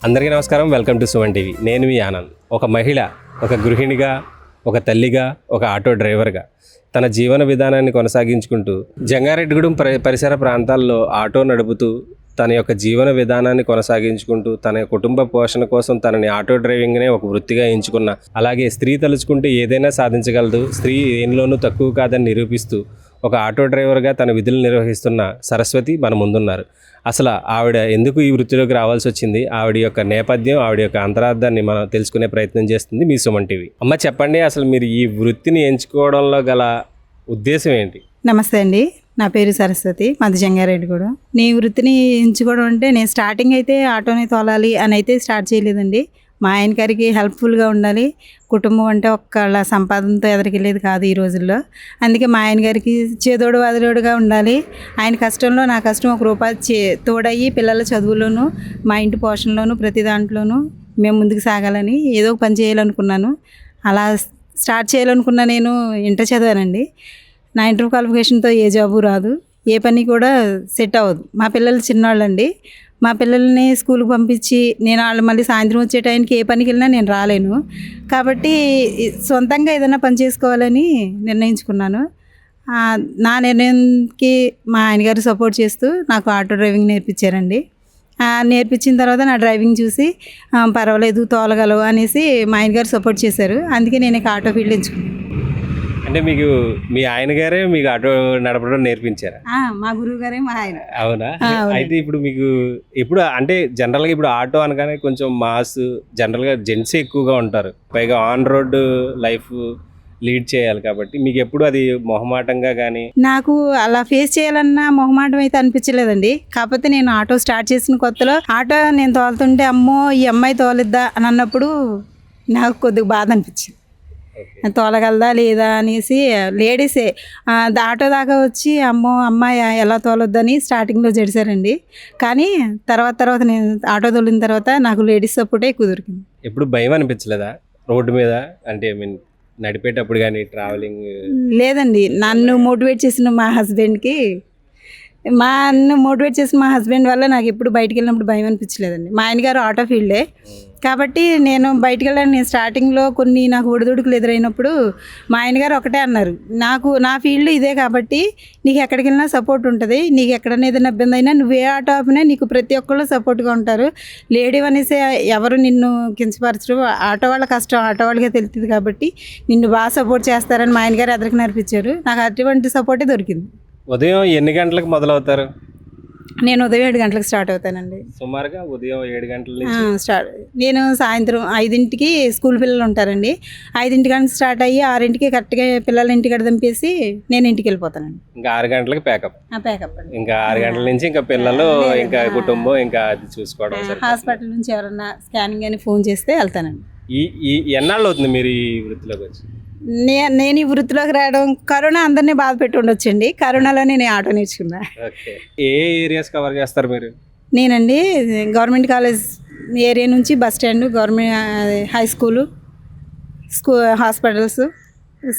అందరికీ నమస్కారం. Welcome to Suman TV. నేను మీ ఆనంద్. ఒక మహిళ, ఒక గృహిణిగా, ఒక తల్లిగా, ఒక ఆటో డ్రైవర్గా తన జీవన విధానాన్ని కొనసాగించుకుంటూ జంగారెడ్డిగూడెం పరిసర ప్రాంతాల్లో ఆటో నడుపుతూ తన యొక్క జీవన విధానాన్ని కొనసాగించుకుంటూ తన కుటుంబ పోషణ కోసం తనని ఆటో డ్రైవింగ్నే ఒక వృత్తిగా ఎంచుకున్న, అలాగే స్త్రీ తలుచుకుంటే ఏదైనా సాధించగలదు, స్త్రీ దేనిలోనూ తక్కువ కాదని నిరూపిస్తూ ఒక ఆటో డ్రైవర్గా తన విధులు నిర్వహిస్తున్న సరస్వతి మన ముందున్నారు. అసలు ఆవిడ ఎందుకు ఈ వృత్తిలోకి రావాల్సి వచ్చింది, ఆవిడ యొక్క నేపథ్యం, ఆవిడ యొక్క అంతరార్థాన్ని మనం తెలుసుకునే ప్రయత్నం చేస్తుంది మీ సుమన్ టీవీ. అమ్మ, చెప్పండి, అసలు మీరు ఈ వృత్తిని ఎంచుకోవడంలో గల ఉద్దేశం ఏంటి? నమస్తే అండి, నా పేరు సరస్వతి, మాది జంగారెడ్డిగూడెం. నీ వృత్తిని ఎంచుకోవడం అంటే నేను స్టార్టింగ్ అయితే ఆటోని తోలాలి అని అయితే స్టార్ట్ చేయలేదండి. మా ఆయన గారికి హెల్ప్ఫుల్గా ఉండాలి, కుటుంబం అంటే ఒక్కళ్ళ సంపాదనతో ఎదరికెళ్ళేది కాదు ఈ రోజుల్లో. అందుకే మా ఆయన గారికి చేదోడు వదలోడుగా ఉండాలి, ఆయన కష్టంలో నా కష్టం ఒక రూపాయి తోడయ్యి పిల్లల చదువులోను మా ఇంటి పోషణలోను ప్రతి దాంట్లోనూ మేము ముందుకు సాగాలని ఏదో ఒక పని చేయాలనుకున్నాను. అలా స్టార్ట్ చేయాలనుకున్నా. నేను ఇంటర్ చదివానండి. నా ఇంటర్ క్వాలిఫికేషన్తో ఏ జాబు రాదు, ఏ పని కూడా సెట్ అవ్వదు. మా పిల్లలు చిన్నవాళ్ళండి. మా పిల్లల్ని స్కూల్కి పంపించి నేను వాళ్ళు మళ్ళీ సాయంత్రం వచ్చే టైంకి ఏ పనికి వెళ్ళినా నేను రాలేను. కాబట్టి సొంతంగా ఏదైనా పని చేసుకోవాలని నిర్ణయించుకున్నాను. నా నిర్ణయంకి మా ఆయనగారు సపోర్ట్ చేస్తూ నాకు ఆటో డ్రైవింగ్ నేర్పించారండి. నేర్పించిన తర్వాత నా డ్రైవింగ్ చూసి పర్వాలేదు తోలగలవు అనేసి మా ఆయనగారు సపోర్ట్ చేశారు. అందుకే నేను ఇక ఆటో ఫీల్డ్ ఎంచుకున్నాను. అంటే మీకు మీ ఆయన గారే మీకు ఆటో నడపడం నేర్పించారా? మా గురువు గారే మా ఆయన. అవునా? అయితే ఇప్పుడు మీకు ఇప్పుడు అంటే జనరల్గా ఇప్పుడు ఆటో అనగానే కొంచెం మాస్, జనరల్గా జెంట్స్ ఎక్కువగా ఉంటారు, పైగా ఆన్ రోడ్ లైఫ్ లీడ్ చేయాలి కాబట్టి మీకు ఎప్పుడు అది మొహమాటంగా కానీ? నాకు అలా ఫేస్ చేయాలన్న మొహమాటం అయితే అనిపించలేదండి. కాకపోతే నేను ఆటో స్టార్ట్ చేసిన కొత్తలో ఆటో నేను తోలుతుంటే అమ్మో ఈ అమ్మాయి తోలిద్దా అని అన్నప్పుడు నాకు కొద్దిగా బాధ అనిపించింది. తోలగలదా లేదా అనేసి లేడీసే ఆటో దాకా వచ్చి అమ్మో అమ్మాయి ఎలా తోలొద్దని స్టార్టింగ్లో జడిసారండి. కానీ తర్వాత నేను ఆటో తోలిన తర్వాత నాకు లేడీస్ సపోర్టే ఎక్కువ దొరికింది. ఎప్పుడు భయం అనిపించలేదా రోడ్డు మీద? అంటే ఐ మీన్ నడిపేటప్పుడు కానీ ట్రావెలింగ్? లేదండి, నన్ను మోటివేట్ చేసిన మా హస్బెండ్ వల్ల నాకు ఎప్పుడు బయటికి వెళ్ళినప్పుడు భయం అనిపించలేదండి. మా ఆయన గారు ఆటో ఫీల్డే కాబట్టి నేను బయటికి వెళ్ళాను. నేను స్టార్టింగ్లో కొన్ని నాకు ఒడిదుడుకులు ఎదురైనప్పుడు మా ఆయన గారు ఒకటే అన్నారు, నా ఫీల్డ్ ఇదే కాబట్టి నీకు ఎక్కడికి వెళ్ళినా సపోర్ట్ ఉంటుంది, నీకు ఎక్కడైనా ఏదైనా ఇబ్బంది అయినా నువ్వే ఆటో ఆపినా నీకు ప్రతి ఒక్కళ్ళు సపోర్ట్గా ఉంటారు, లేడీ అనేసి ఎవరు నిన్ను కించపరచరు, ఆటో వాళ్ళ కష్టం ఆటో వాళ్ళకే తెలుస్తుంది కాబట్టి నిన్ను బాగా సపోర్ట్ చేస్తారని మా ఆయన గారు ఎదురుకు నేర్పించారు. నాకు అటువంటి సపోర్టే దొరికింది. ఉదయం ఎన్ని గంటలకు మొదలవుతారు? నేను ఉదయం 7 గంటలకు స్టార్ట్ అవుతానండి. సుమారుగా ఉదయం 7 గంటల స్టార్ట్. నేను సాయంత్రం 5ంటికి స్కూల్ పిల్లలు ఉంటారండి. 5ంటి గంటలకు స్టార్ట్ అయ్యి 6ంటికి కరెక్ట్గా పిల్లలు ఇంటికి దింపేసి నేను ఇంటికి వెళ్ళిపోతానండి. ఇంకా 6 గంటలకు ప్యాకప్ అండి. ఇంకా 6 గంటల నుంచి ఇంకా పిల్లలు, ఇంకా కుటుంబం, ఇంకా అది చూసుకోవడం. హాస్పిటల్ నుంచి ఎవరన్నా స్కానింగ్ అని ఫోన్ చేస్తే వెళ్తానండి. ఈ ఎన్నాళ్ళు అవుతుంది మీరు ఈ వృత్తిలోకి వచ్చి? నేను ఈ వృత్తిలోకి రావడం కరోనా అందరినీ బాధ పెట్టి ఉండొచ్చండి. కరోనాలో నేను ఆటో నేర్చుకున్నా. ఏ ఏరియాస్ కవర్ చేస్తారు మీరు? నేనండి గవర్నమెంట్ కాలేజ్ ఏరియా నుంచి bus stand, government high school, hospitals,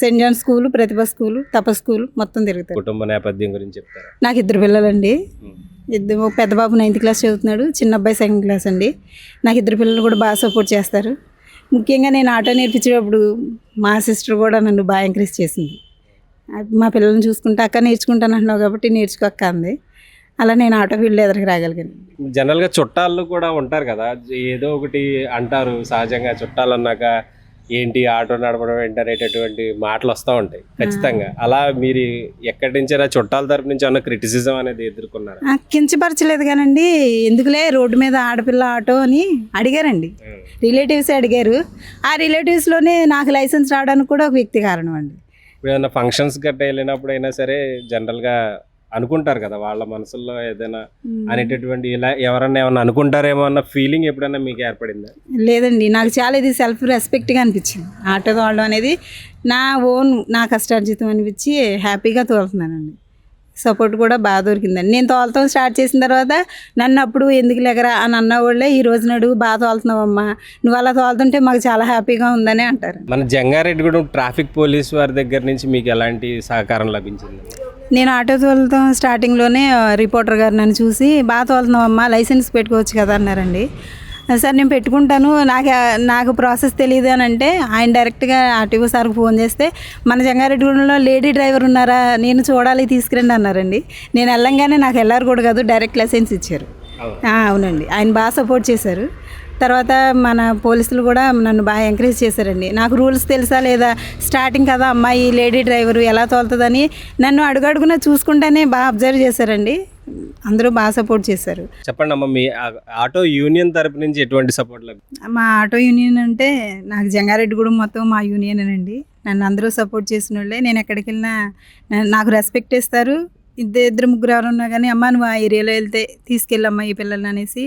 saint John school, Pratibha school, తప స్కూలు మొత్తం తిరుగుతారు. కుటుంబ నేపథ్యం గురించి చెప్తారా? నాకు 2 పిల్లలండి. పెద్ద బాబు 9th క్లాస్ చదువుతున్నాడు, చిన్న అబ్బాయి 2nd క్లాస్ అండి. నాకు 2 పిల్లలు కూడా బాగా సపోర్ట్ చేస్తారు. ముఖ్యంగా నేను ఆటో నేర్పించేటప్పుడు మా సిస్టర్ కూడా నన్ను బాగా ఎంకరేజ్ చేసింది. మా పిల్లల్ని చూసుకుంటే అక్క నేర్చుకుంటాను అంటున్నావు కాబట్టి నేర్చుకోక్క అంది. అలా నేను ఆటో ఫీల్డ్ ఎదురుకు రాగలిగాను. జనరల్గా చుట్టాలు కూడా ఉంటారు కదా, ఏదో ఒకటి అంటారు సహజంగా. చుట్టాలు అన్నాక ఏంటి ఆటో నడపడం ఏంటనేటటువంటి మాటలు వస్తూ ఉంటాయి ఖచ్చితంగా. అలా మీరు ఎక్కడి నుంచైనా చుట్టాల తరపు నుంచి ఏమన్నా క్రిటిసిజం అనేది ఎదుర్కొన్నారు? కించపరచలేదు కానండి, ఎందుకులే రోడ్డు మీద ఆడపిల్ల ఆటో అని అడిగారండి. రిలేటివ్స్ అడిగారు. ఆ రిలేటివ్స్లోనే నాకు లైసెన్స్ రావడానికి కూడా ఒక వ్యక్తి కారణం అండి. ఇప్పుడు ఏదైనా ఫంక్షన్స్ గట్రా వెళ్ళినప్పుడు అయినా సరే జనరల్గా అనుకుంటారు కదా వాళ్ళ మనసుల్లో ఏదైనా అనేటటువంటి, ఇలా ఎవరన్నా ఏమన్నా అనుకుంటారేమో అన్న ఫీలింగ్ ఎప్పుడైనా మీకు ఏర్పడిందా? లేదండి, నాకు చాలా ఇది సెల్ఫ్ రెస్పెక్ట్గా అనిపించింది. ఆటో తోలడం అనేది నా కష్టార్జితం అనిపించి హ్యాపీగా తోలుతున్నానండి. సపోర్ట్ కూడా బాగా దొరికిందండి. నేను తోలతం స్టార్ట్ చేసిన తర్వాత నన్ను అప్పుడు ఎందుకు లేకరా అని అన్న వాళ్ళే ఈ రోజు నాడు బాగా తోలుతున్నావమ్మా, నువ్వు అలా తోలుతుంటే మాకు చాలా హ్యాపీగా ఉందని అంటారు. మన జంగారెడ్డిగూడెం ట్రాఫిక్ పోలీస్ వారి దగ్గర నుంచి మీకు ఎలాంటి సహకారం లభించింది? నేను ఆటో తోలుతాం స్టార్టింగ్లోనే రిపోర్టర్ గారు నన్ను చూసి బాగా తోలుతున్నావమ్మా, లైసెన్స్ పెట్టుకోవచ్చు కదా అన్నారండి. సార్ నేను పెట్టుకుంటాను, నాకు ప్రాసెస్ తెలియదు అని అంటే ఆయన డైరెక్ట్గా ఆర్టీఓ సార్కి ఫోన్ చేస్తే మన జంగారెడ్డిగూడెంలో లేడీ డ్రైవర్ ఉన్నారా, నేను చూడాలి, తీసుకురండి అన్నారండి. నేను వెళ్ళంగానే నాకు వెళ్ళారు కూడా కాదు, డైరెక్ట్ లైసెన్స్ ఇచ్చారు. అవునండి, ఆయన బాగా సపోర్ట్ చేశారు. తర్వాత మన పోలీసులు కూడా నన్ను బాగా ఎంకరేజ్ చేశారండి. నాకు రూల్స్ తెలుసా లేదా, స్టార్టింగ్ కదా అమ్మాయి లేడీ డ్రైవరు ఎలా తోలుతుందని నన్ను అడుగడుగునా చూసుకుంటేనే బాగా అబ్జర్వ్ చేశారండి. అందరూ బాగా సపోర్ట్ చేశారు. చెప్పండి అమ్మ, మీ ఆటో యూనియన్ తరపు నుంచి ఎటువంటి సపోర్ట్ లభించింది? మా ఆటో యూనియన్ అంటే నాకు జంగారెడ్డిగూడెం మొత్తం మా యూనియనేనండి. నన్ను అందరూ సపోర్ట్ చేసిన వాళ్ళే. నేను ఎక్కడికి వెళ్ళినా నాకు రెస్పెక్ట్ ఇస్తారు. ఇద్దరు ముగ్గురు ఎవరు ఉన్నా కానీ అమ్మ నువ్వు ఆ ఏరియాలో వెళ్తే తీసుకెళ్ళమ్మా ఈ పిల్లల్ని అనేసి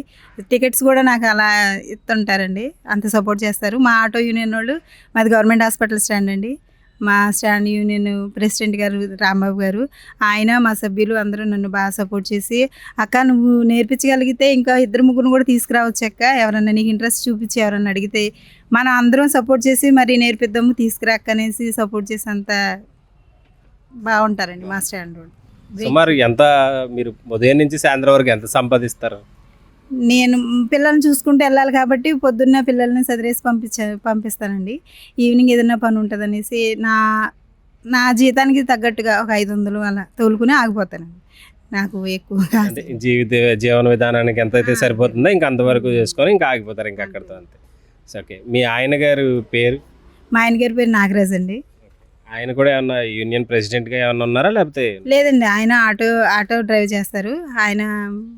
టికెట్స్ కూడా నాకు అలా ఇస్తుంటారండి. అంత సపోర్ట్ చేస్తారు. మా ఆటో యూనియన్ వాళ్ళు, మాది గవర్నమెంట్ హాస్పిటల్ స్టాండ్ అండి. మా స్టాండ్ యూనియన్ ప్రెసిడెంట్ గారు రాంబాబు గారు, ఆయన మా సభ్యులు అందరూ నన్ను బాగా సపోర్ట్ చేసి, అక్క నువ్వు నేర్పించగలిగితే ఇంకా ఇద్దరు ముగ్గురు కూడా తీసుకురావచ్చు అక్క, ఎవరన్నా నీకు ఇంట్రెస్ట్ చూపించి ఎవరన్నా అడిగితే మనం అందరం సపోర్ట్ చేసి మరి నేర్పిద్దాము తీసుకురాక్క అనేసి సపోర్ట్ చేసి అంత బాగుంటారండి మా స్టాండ్ వాళ్ళు. సుమారు ఎంత మీరు ఉదయం నుంచి సాయంత్రం వరకు ఎంత సంపాదిస్తారు? నేను పిల్లల్ని చూసుకుంటూ వెళ్ళాలి కాబట్టి పొద్దున్న పిల్లల్ని చదివేసి పంపిస్తానండి. ఈవినింగ్ ఏదైనా పని ఉంటుంది అనేసి నా జీతానికి తగ్గట్టుగా ఒక 500 అలా తోలుకుని ఆగిపోతానండి. నాకు ఎక్కువగా అంటే జీవన విధానానికి ఎంత అయితే సరిపోతుందో ఇంకా అంతవరకు చేసుకొని ఇంకా ఆగిపోతారు ఇంకా అక్కడితో, అంతే. ఓకే, మీ ఆయన గారు పేరు? మా ఆయన గారి పేరు నాగరాజ్ అండి. ఆయన కూడా ఏమన్నా యూనియన్ ప్రెసిడెంట్గా ఏమన్నా ఉన్నారా లేకపోతే? లేదండి, ఆయన ఆటో డ్రైవ్ చేస్తారు. ఆయన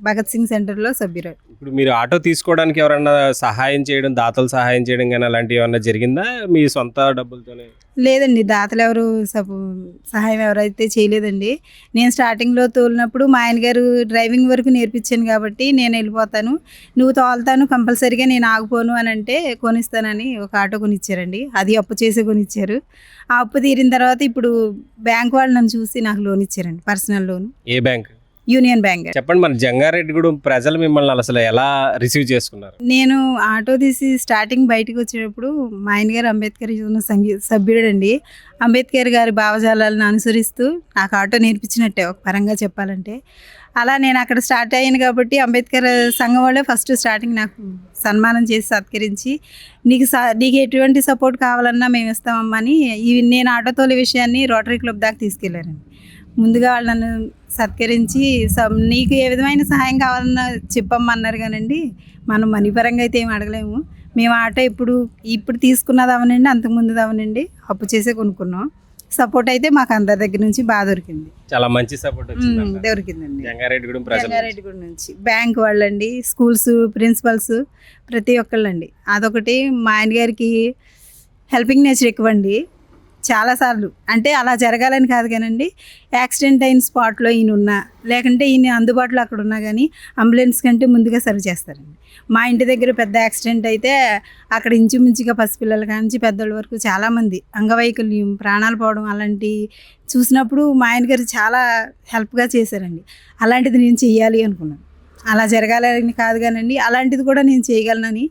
భగత్ సింగ్ సెంటర్లో సభ్యురాలు. ఇప్పుడు మీరు ఆటో తీసుకోవడానికి ఎవరన్నా సహాయం చేయడం, దాతలు సహాయం చేయడం కానీ అలాంటివి ఏమన్నా జరిగిందా మీ సొంత డబ్బులతోనే? లేదండి, దాతలు ఎవరు సహాయం ఎవరైతే చేయలేదండి. నేను స్టార్టింగ్లో తోలినప్పుడు మా ఆయన గారు డ్రైవింగ్ వరకు నేర్పించాను కాబట్టి నేను వెళ్ళిపోతాను, నువ్వు తోలుతాను కంపల్సరీగా, నేను ఆగిపోను అని అంటే కొనిస్తానని ఒక ఆటో కొనిచ్చారండి. అది అప్పు చేసి కొనిచ్చారు. ఆ అప్పు తీరిన తర్వాత ఇప్పుడు బ్యాంక్ వాళ్ళు నన్ను చూసి నాకు లోన్ ఇచ్చారండి, పర్సనల్ లోన్. ఏ బ్యాంక్? Union bank. చెప్పండి, మన జంగారెడ్డిగూడెం ప్రజలు మిమ్మల్ని అసలు ఎలా రిసీవ్ చేసుకున్నారు? నేను ఆటో తీసి స్టార్టింగ్ బయటకు వచ్చేటప్పుడు మా ఆయన గారు అంబేద్కర్ యువన సభ్యుడండి. అంబేద్కర్ గారి భావజాలను అనుసరిస్తూ నాకు ఆటో నేర్పించినట్టే ఒక పరంగా చెప్పాలంటే. అలా నేను అక్కడ స్టార్ట్ అయ్యాను కాబట్టి అంబేద్కర్ సంఘం వాళ్ళే ఫస్ట్ స్టార్టింగ్ నాకు సన్మానం చేసి సత్కరించి, నీకు ఎటువంటి సపోర్ట్ కావాలన్నా మేము ఇస్తామమ్మా అని నేను ఆటో తోలే విషయాన్ని రోటరీ క్లబ్ దాకా తీసుకెళ్లారండి. ముందుగా వాళ్ళు నన్ను సత్కరించి నీకు ఏ విధమైన సహాయం కావాలన్నా చెప్పమ్మన్నారు. కానండి మనం మనీ పరంగా అయితే ఏం అడగలేము. మేము ఆటో ఇప్పుడు తీసుకున్నది అవనండి, అంతకుముందు అవనండి అప్పు చేసే కొనుక్కున్నాం. సపోర్ట్ అయితే మాకు అందరి దగ్గర నుంచి బాగా దొరికింది. చాలా మంచి సపోర్ట్ దొరికిందండి జంగారెడ్డిగూడెం నుంచి. బ్యాంక్ వాళ్ళండి, స్కూల్స్ ప్రిన్సిపల్స్, ప్రతి ఒక్కళ్ళండి. అదొకటి. మా ఆయన గారికి హెల్పింగ్ నేచర్ ఎక్కువ అండి. చాలాసార్లు అంటే అలా జరగాలని కాదు కానండి, యాక్సిడెంట్ అయిన స్పాట్లో ఈయన ఉన్నా లేకుంటే ఈయన అందుబాటులో అక్కడ ఉన్నా కానీ అంబులెన్స్ కంటే ముందుగా సర్వ్ చేస్తారండి. మా ఇంటి దగ్గర పెద్ద యాక్సిడెంట్ అయితే అక్కడ ఇంచుమించుగా పసిపిల్లల కానించి పెద్దోళ్ళ వరకు చాలామంది అంగవైకల్యం, ప్రాణాలు పోవడం అలాంటి చూసినప్పుడు మా ఆయన గారు చాలా హెల్ప్గా చేశారండి. అలాంటిది నేను చెయ్యాలి అనుకున్నాను. అలా జరగాలని కాదు కానండి, అలాంటిది కూడా నేను చేయగలనని.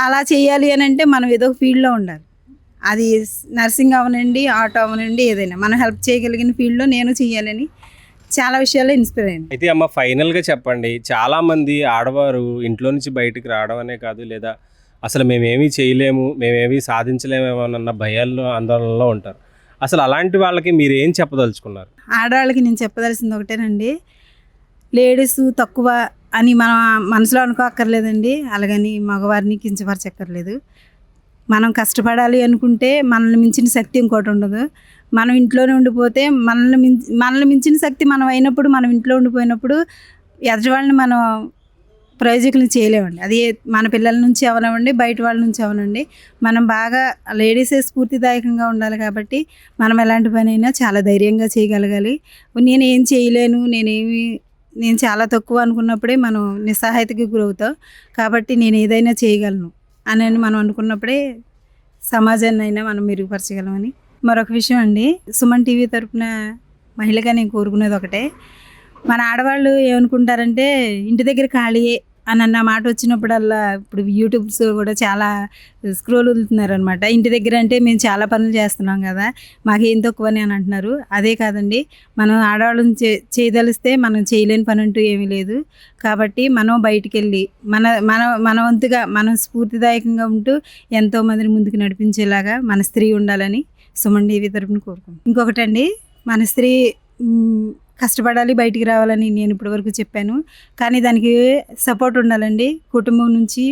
అలా చేయాలి అని అంటే మనం ఏదో ఫీల్డ్లో ఉండాలి. అది నర్సింగ్ అవనండి, ఆటో అవనండి, ఏదైనా మనం హెల్ప్ చేయగలిగిన ఫీల్డ్లో నేను చేయాలని చాలా విషయాల్లో ఇన్స్పైర్ అయ్యాను. అయితే అమ్మ, ఫైనల్గా చెప్పండి, చాలామంది ఆడవారు ఇంట్లో నుంచి బయటకు రావడం అనే కాదు, లేదా అసలు మేమేమీ చేయలేము, మేమేమీ సాధించలేమేమోనన్న భయాల్లో ఆందోళనలో ఉంటారు. అసలు అలాంటి వాళ్ళకి మీరు ఏం చెప్పదలుచుకున్నారు? ఆడవాళ్ళకి నేను చెప్పదలసింది ఒకటేనండి, లేడీస్ తక్కువ అని మన మనసులో అనుకోక్కర్లేదండి, అలాగని మగవారిని కించపరచక్కర్లేదు. మనం కష్టపడాలి అనుకుంటే మనల్ని మించిన శక్తి ఇంకోటి ఉండదు. మనం ఇంట్లోనే ఉండిపోతే మనల్ని మించిన శక్తి మనం అయినప్పుడు, మనం ఇంట్లో ఉండిపోయినప్పుడు ఎదుటి వాళ్ళని మనం ప్రయోజకులు చేయలేమండి. అది మన పిల్లల నుంచి అవనివ్వండి, బయట వాళ్ళ నుంచి అవనండి. మనం బాగా లేడీసే స్ఫూర్తిదాయకంగా ఉండాలి కాబట్టి మనం ఎలాంటి పని అయినా చాలా ధైర్యంగా చేయగలగాలి. నేనేం చేయలేను, నేను చాలా తక్కువ అనుకున్నప్పుడే మనం నిస్సహాయతకి గురవుతాం. కాబట్టి నేను ఏదైనా చేయగలను అని మనం అనుకున్నప్పుడే సమాజాన్ని అయినా మనం మెరుగుపరచగలమని. మరొక విషయం అండి, సుమన్ టీవీ తరపున మహిళగా నేను కోరుకునేది ఒకటే, మన ఆడవాళ్ళు ఏమనుకుంటారంటే ఇంటి దగ్గర ఖాళీయే అని అన్న మాట వచ్చినప్పుడల్లా ఇప్పుడు యూట్యూబ్స్ కూడా చాలా స్క్రోల్ వదులుతున్నారు అనమాట. ఇంటి దగ్గర అంటే మేము చాలా పనులు చేస్తున్నాం కదా, మాకేం తక్కువని అని అంటున్నారు. అదే కాదండి, మనం ఆడవాళ్ళని చేయదలిస్తే మనం చేయలేని పని అంటూ ఏమీ లేదు. కాబట్టి మనం బయటికి వెళ్ళి మన మన మన వంతుగా మనం స్ఫూర్తిదాయకంగా ఉంటూ ఎంతోమందిని ముందుకు నడిపించేలాగా మన స్త్రీ ఉండాలని సుమన్ టీవీ తరపున కోరుకుంటాం. ఇంకొకటండి, మన స్త్రీ కష్టపడాలి, బయటికి రావాలని నేను ఇప్పటివరకు చెప్పాను. కానీ దానికి సపోర్ట్ ఉండాలండి. కుటుంబం నుంచి,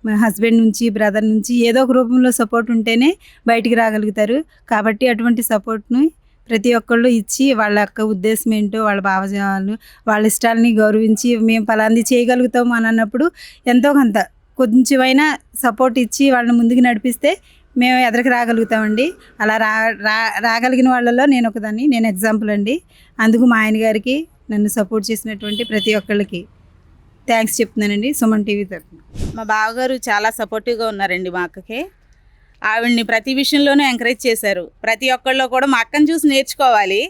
మా హస్బెండ్ నుంచి, బ్రదర్ నుంచి ఏదో ఒక రూపంలో సపోర్ట్ ఉంటేనే బయటికి రాగలుగుతారు. కాబట్టి అటువంటి సపోర్ట్ని ప్రతి ఒక్కళ్ళు ఇచ్చి వాళ్ళ యొక్క ఉద్దేశం ఏంటో, వాళ్ళ భావజాలు, వాళ్ళ ఇష్టాలని గౌరవించి మేము పలాంది చేయగలుగుతాము అని అన్నప్పుడు ఎంతో కొంత కొంచెమైనా సపోర్ట్ ఇచ్చి వాళ్ళని ముందుకు నడిపిస్తే మేము ఎదరికి రాగలుగుతామండి. అలా రాగలిగిన వాళ్ళలో నేను ఒకదాన్ని, నేను ఎగ్జాంపుల్ అండి. అందుకు మా ఆయన గారికి, నన్ను సపోర్ట్ చేసినటువంటి ప్రతి ఒక్కళ్ళకి థ్యాంక్స్ చెప్తున్నానండి సుమన్ టీవీ తరఫున. మా బావగారు చాలా సపోర్టివ్గా ఉన్నారండి మా అక్కకి. ఆవిడ్ని ప్రతి విషయంలోనూ ఎంకరేజ్ చేశారు. ప్రతి ఒక్కళ్ళు కూడా మా అక్కని చూసి నేర్చుకోవాలి.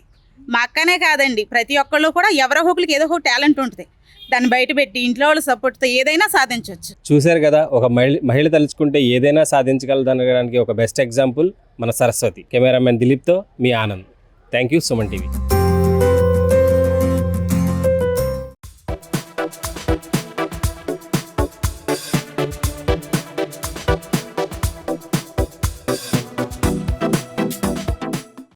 మా అక్కనే కాదండి, ప్రతి ఒక్కళ్ళు కూడా ఎవరో ఒకరికి ఏదో ఒక టాలెంట్ ఉంటుంది, దాన్ని బయట పెట్టి ఇంట్లో వాళ్ళ సపోర్ట్తో ఏదైనా సాధించవచ్చు. చూశారు కదా, ఒక మహిళ తలుచుకుంటే ఏదైనా సాధించగలదనడానికి ఒక బెస్ట్ ఎగ్జాంపుల్ మన సరస్వతి. కెమెరామెన్ దిలీప్తో మీ Anand. Thank you Suman TV.